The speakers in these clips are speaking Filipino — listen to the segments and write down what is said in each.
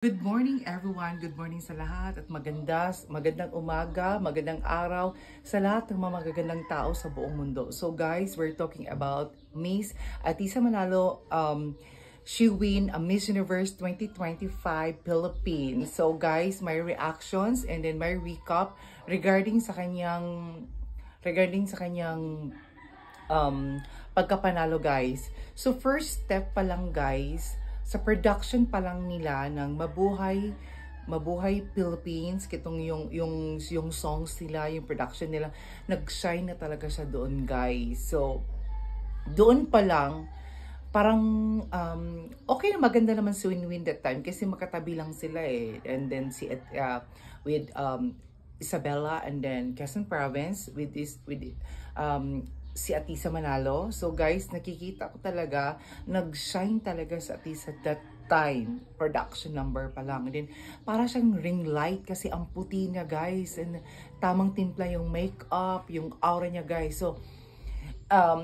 Good morning everyone, good morning sa lahat at magandang umaga, magandang araw sa lahat ng mga magagandang tao sa buong mundo. So guys, we're talking about Miss Atisa Manalo. She win a Miss Universe 2025 Philippines. So guys, my reactions and then my recap regarding sa kanyang pagkapanalo guys. So first step pa lang guys, sa production pa lang nila ng Mabuhay Philippines, kitong yung songs nila, yung production nila, nag-shine na talaga siya doon guys. So doon pa lang parang okay na, maganda naman si Winwin that time kasi makatabi lang sila eh. And then with Isabella and then Quezon Province with si Atisa Manalo. So guys, nakikita ko talaga, nag-shine talaga sa Atisa that time, production number pa lang. And then, para siyang ring light kasi ang puti niya guys. And tamang timpla yung makeup, yung aura niya guys. So,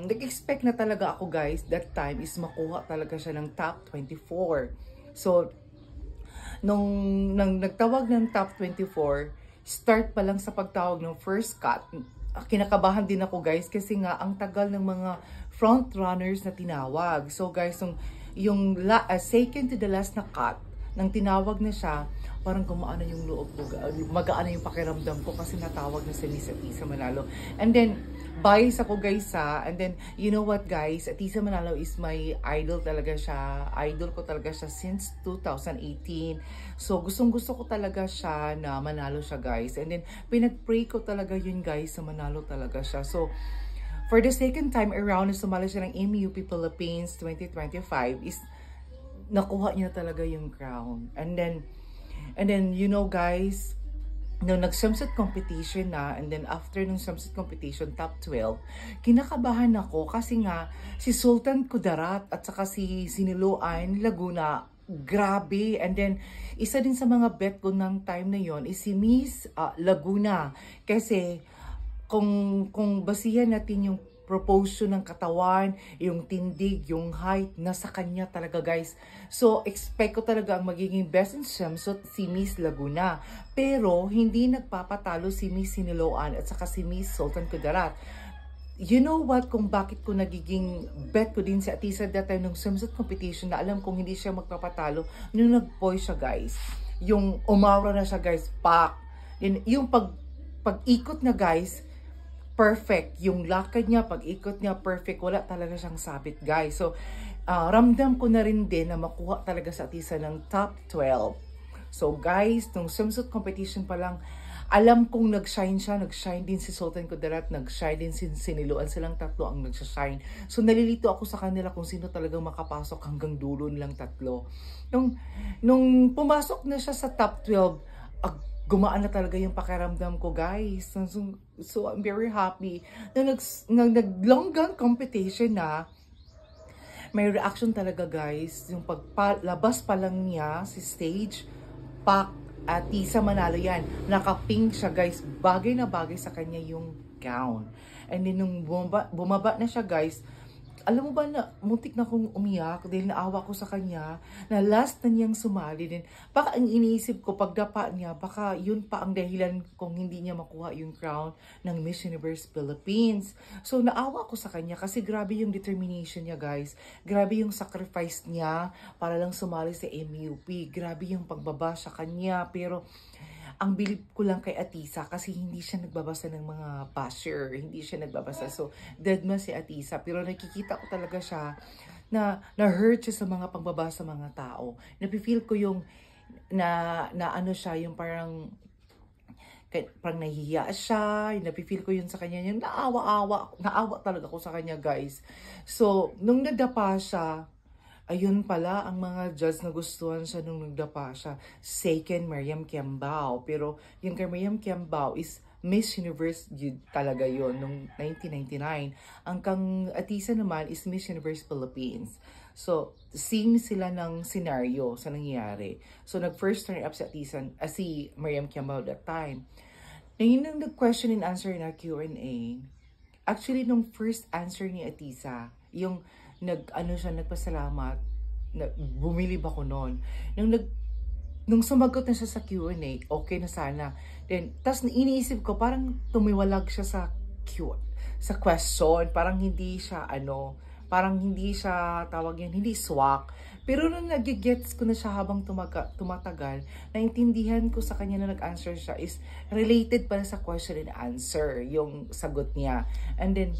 nag-expect na talaga ako guys, that time is makuha talaga siya ng top 24. So, nung nagtawag ng top 24, start pa lang sa pagtawag ng first cut, kinakabahan din ako guys kasi nga ang tagal ng mga front runners na tinawag. So guys, yung second to the last na cut, nang tinawag na siya, parang gumaan na yung loob ko, magaan na yung pakiramdam ko kasi natawag na si Miss Atisa Manalo. And then, bias ako guys and then, you know what guys, Atisa Manalo is my idol talaga siya. Idol ko talaga siya since 2018. So, gustong-gusto ko talaga siya na manalo siya guys. And then, pinag-pray ko talaga yun guys na manalo talaga siya. So, for the second time around, sumali siya ng MUP Philippines 2025 is nakuha niya talaga yung crown. And then you know guys, nung nag-swimsuit competition na, and then after nung swimsuit competition, top 12, kinakabahan ako kasi nga si Sultan Kudarat at saka si Siniloan Laguna, grabe. And then isa din sa mga bet ko ng time na yon is si Miss Laguna, kasi kung basihan natin yung proportion ng katawan, yung tindig, yung height, nasa kanya talaga guys. So, expect ko talaga ang magiging best in swimsuit si Miss Laguna. Pero, hindi nagpapatalo si Miss Siniloan at saka si Miss Sultan Kudarat. You know what, kung bakit ko nagiging bet ko din si Atisa that time ng swimsuit competition na alam kong hindi siya magpapatalo, nung nag-poise siya guys. Yung umaura na siya guys, pak. Yung pag-ikot na guys, perfect. Yung lakad niya, pag-ikot niya, perfect. Wala talaga siyang sabit, guys. So, ramdam ko na rin din na makuha talaga sa Atisa ng top 12. So, guys, nung swimsuit competition pa lang, alam kong nag-shine siya. Nag-shine din si Sultan Kudarat, nag-shine din si Siniloan. Silang tatlo ang nag-shine. So, nalilito ako sa kanila kung sino talagang makapasok hanggang dulo nilang tatlo. Nung pumasok na siya sa top 12, gumaan na talaga yung pakiramdam ko guys. So I'm very happy. Nung nag-long gun competition na, may reaction talaga guys. Yung paglabas pa lang niya si stage, pak, Atisa Manalo yan. Naka-pink siya guys. Bagay na bagay sa kanya yung gown. And then nung bumaba na siya guys, alam mo ba na muntik na akong umiyak dahil naawa ko sa kanya na last na niyang sumali din. Baka ang iniisip ko pagdapa niya, baka yun pa ang dahilan kung hindi niya makuha yung crown ng Miss Universe Philippines. So naawa ko sa kanya kasi grabe yung determination niya guys. Grabe yung sacrifice niya para lang sumali sa MUP. Grabe yung pagbaba sa kanya. Pero ang bilib ko lang kay Atisa kasi hindi siya nagbabasa ng mga basher, hindi siya nagbabasa. So, deadma si Atisa. Pero nakikita ko talaga siya na na-hurt siya sa mga pagbabasa mga tao. Napifeel ko yung na ano siya, yung parang nahihiya siya. Napifeel ko yun sa kanya. Yung naawa talaga ko sa kanya guys. So, nung nadapa siya, ayun pala, ang mga judge na gustuhan siya nung nagdapa siya. Second, Miriam Kiambao. Pero yung kay Miriam Kiambao is Miss Universe talaga yon nung 1999. Ang kang Atisa naman is Miss Universe Philippines. So, same sila ng scenario sa nangyayari. So, nag-first turn up si Atisa, si Miriam Kiambao that time. Ngayon nung nag-question and answer na Q&A, actually, nung first answer ni Atisa, yung nagpasalamat, bumilib ako noon. Nung nung sumagot na siya sa Q&A, okay na sana. Then, tas iniisip ko, parang tumiwalag siya sa question. Parang hindi siya, parang hindi siya, tawag yan, hindi swak. Pero nung nagigets ko na siya habang tumatagal, naintindihan ko sa kanya na nag-answer siya is related pala sa question and answer, yung sagot niya. And then,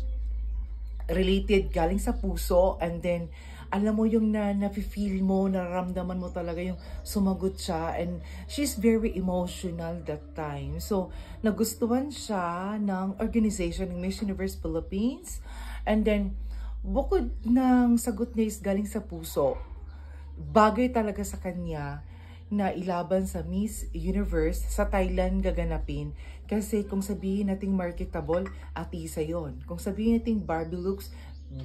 related galing sa puso, and then alam mo yung na-feel mo, nararamdaman mo talaga yung sumagot siya, and she's very emotional that time. So nagustuhan siya ng organization ng Miss Universe Philippines, and then bukod ng sagot niya is galing sa puso, bagay talaga sa kanya na ilaban sa Miss Universe sa Thailand gaganapin. Kasi kung sabihin nating marketable, Atisa yon. Kung sabihin nating Barbie looks,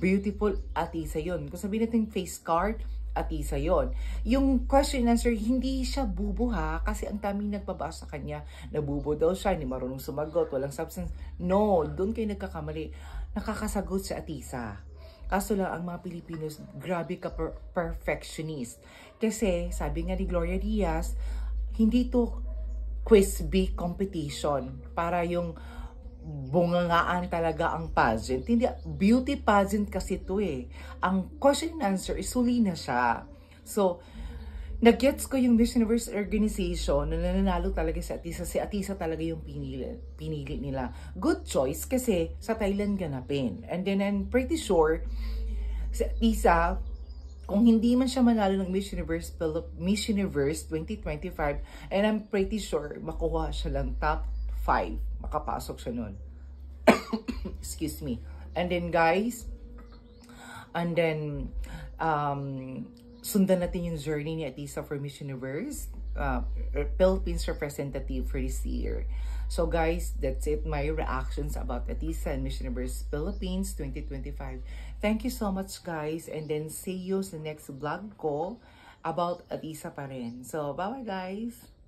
beautiful, Atisa yon. Kung sabihin nating face card, Atisa yon. Yung question and answer, hindi siya bubo ha, kasi ang daming nagbabasa sa kanya na bubo daw siya, hindi marunong sumagot, walang substance. No, doon kayo nagkakamali. Nakakasagot si Atisa. Kaso lang, ang mga Pilipinos, grabe ka perfectionist. Kasi, sabi nga ni Gloria Diaz, hindi to quiz bee competition para yung bungangaan talaga ang pageant. Hindi, beauty pageant kasi to eh. Ang question and answer is huli na siya. So, nag-gets ko yung Miss Universe organization na nananalo talaga si Atisa. Si Atisa talaga yung pinili nila. Good choice kasi sa Thailand ganapin. And then I'm pretty sure si Atisa, kung hindi man siya manalo ng Miss Universe 2025, and I'm pretty sure makuha siya lang top 5. Makapasok siya nun. Excuse me. And then guys, and then sundan natin yung journey ni Atisa for Miss Universe, Philippines representative for this year. So guys, that's it. My reactions about Atisa and Miss Universe Philippines 2025. Thank you so much guys. And then see you sa next vlog ko about Atisa pa rin. So bye-bye guys.